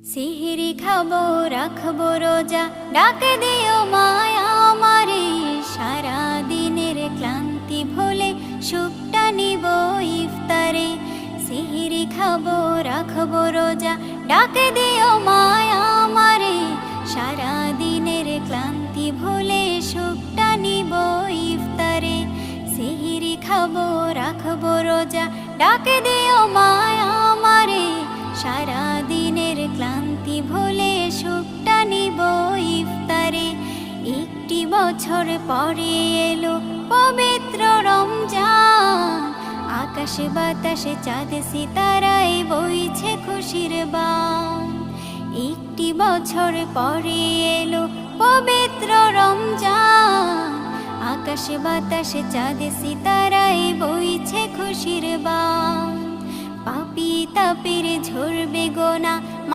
সিহরি খাবো রাখবো রোজা, ডাকে দিও মায়া আমারে। সারা দিনের ক্লান্তি ভুলে সুখটা নিব ইফতারে। সিহরি খাবো রাখবো রোজা, ডাকে দিও মায়া আমারে। সারা দিনের ক্লান্তি ভুলে সুখটা নিব ইফতারে। সিহরি খাবো রাখবো রোজা, ডাকে দিও মায়া আমারে। সারা দিনের ক্লান্তি ভুলে সুখটা নিব ইফতারে। একটি বছর পরে এলো পবিত্র রমজান, আকাশে বাতাসে চাঁদ সিতারায় বইছে খুশির বান। একটি বছর পরে এলো পবিত্র রমজান, আকাশে বাতাসে চাঁদ সিতারায় বইছে খুশির বান। পাপী তাপের ঝরবে গোনা,